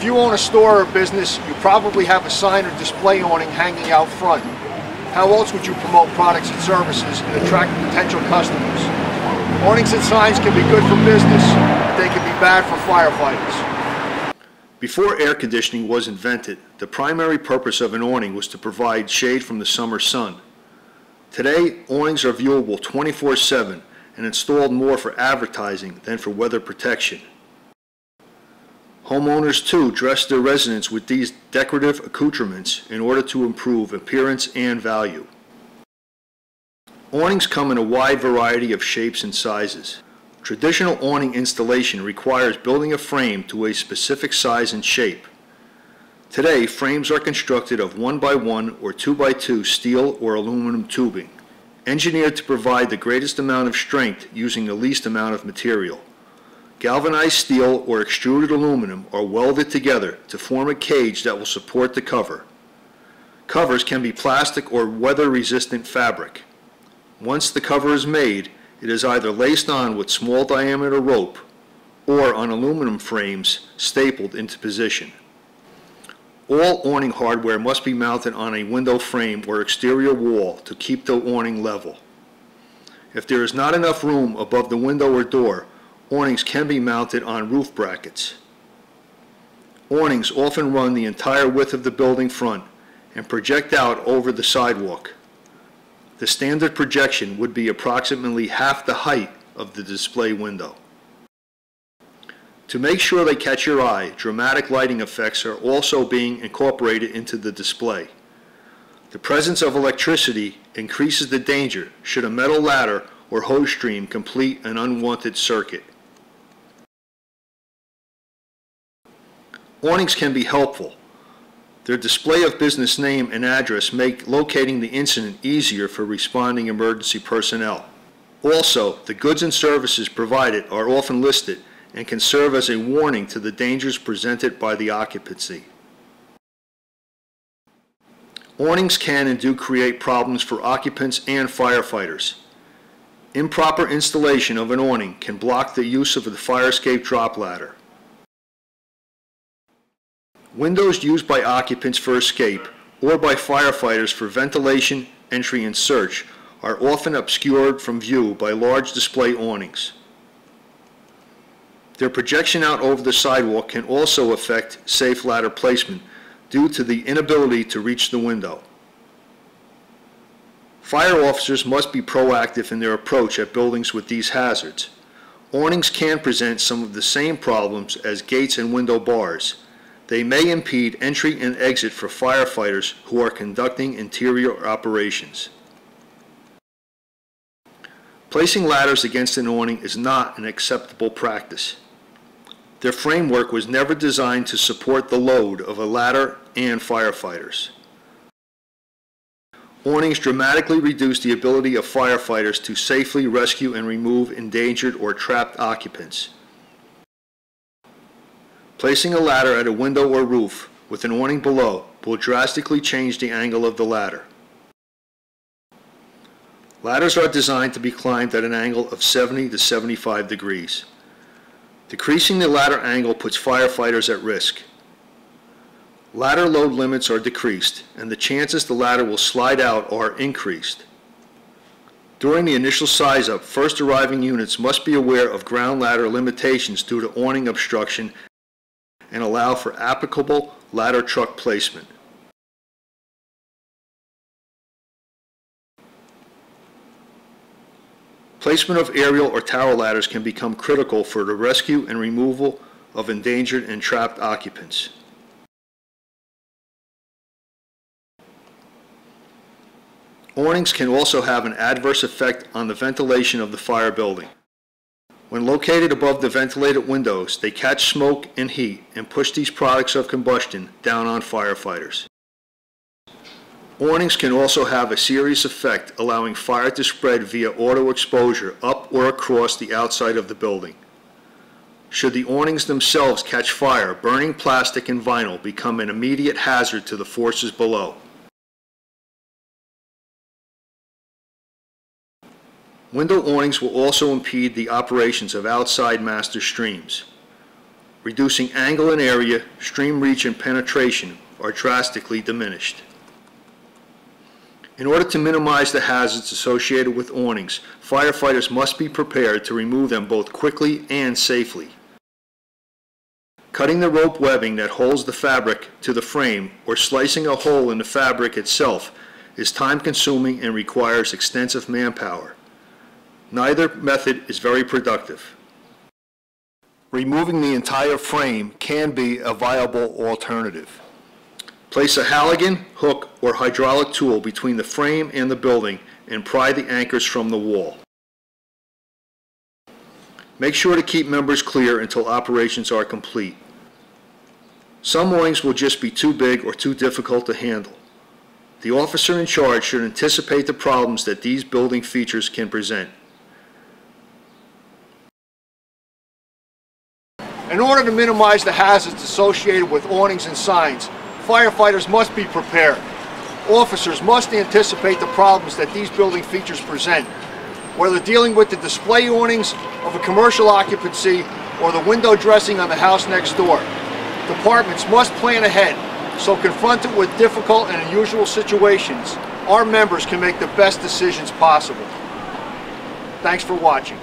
If you own a store or business, you probably have a sign or display awning hanging out front. How else would you promote products and services and attract potential customers? Awnings and signs can be good for business, but they can be bad for firefighters. Before air conditioning was invented, the primary purpose of an awning was to provide shade from the summer sun. Today, awnings are viewable 24/7 and installed more for advertising than for weather protection. Homeowners too dress their residents with these decorative accoutrements in order to improve appearance and value. Awnings come in a wide variety of shapes and sizes. Traditional awning installation requires building a frame to a specific size and shape. Today, frames are constructed of 1x1 or 2x2 steel or aluminum tubing, engineered to provide the greatest amount of strength using the least amount of material. Galvanized steel or extruded aluminum are welded together to form a cage that will support the cover. Covers can be plastic or weather-resistant fabric. Once the cover is made, it is either laced on with small diameter rope or on aluminum frames stapled into position. All awning hardware must be mounted on a window frame or exterior wall to keep the awning level. If there is not enough room above the window or door, awnings can be mounted on roof brackets. Awnings often run the entire width of the building front and project out over the sidewalk. The standard projection would be approximately half the height of the display window. To make sure they catch your eye, dramatic lighting effects are also being incorporated into the display. The presence of electricity increases the danger should a metal ladder or hose stream complete an unwanted circuit. Awnings can be helpful. Their display of business name and address make locating the incident easier for responding emergency personnel. Also, the goods and services provided are often listed and can serve as a warning to the dangers presented by the occupancy. Awnings can and do create problems for occupants and firefighters. Improper installation of an awning can block the use of the fire escape drop ladder. Windows used by occupants for escape or by firefighters for ventilation, entry, and search are often obscured from view by large display awnings. Their projection out over the sidewalk can also affect safe ladder placement due to the inability to reach the window. Fire officers must be proactive in their approach at buildings with these hazards. Awnings can present some of the same problems as gates and window bars. They may impede entry and exit for firefighters who are conducting interior operations. Placing ladders against an awning is not an acceptable practice. Their framework was never designed to support the load of a ladder and firefighters. Awnings dramatically reduce the ability of firefighters to safely rescue and remove endangered or trapped occupants. Placing a ladder at a window or roof with an awning below will drastically change the angle of the ladder. Ladders are designed to be climbed at an angle of 70 to 75 degrees. Decreasing the ladder angle puts firefighters at risk. Ladder load limits are decreased, and the chances the ladder will slide out are increased. During the initial size-up, first arriving units must be aware of ground ladder limitations due to awning obstruction and allow for applicable ladder truck placement. Placement of aerial or tower ladders can become critical for the rescue and removal of endangered and trapped occupants. Awnings can also have an adverse effect on the ventilation of the fire building. When located above the ventilated windows, they catch smoke and heat and push these products of combustion down on firefighters. Awnings can also have a serious effect, allowing fire to spread via auto exposure up or across the outside of the building. Should the awnings themselves catch fire, burning plastic and vinyl become an immediate hazard to the forces below. Window awnings will also impede the operations of outside master streams. reducing angle and area, stream reach and penetration are drastically diminished. In order to minimize the hazards associated with awnings, firefighters must be prepared to remove them both quickly and safely. Cutting the rope webbing that holds the fabric to the frame or slicing a hole in the fabric itself is time-consuming and requires extensive manpower. Neither method is very productive. Removing the entire frame can be a viable alternative. Place a Halligan, hook, or hydraulic tool between the frame and the building and pry the anchors from the wall. Make sure to keep members clear until operations are complete. Some awnings will just be too big or too difficult to handle. The officer in charge should anticipate the problems that these building features can present. In order to minimize the hazards associated with awnings and signs, firefighters must be prepared. Officers must anticipate the problems that these building features present, whether dealing with the display awnings of a commercial occupancy or the window dressing on the house next door. Departments must plan ahead, so confronted with difficult and unusual situations, our members can make the best decisions possible. Thanks for watching.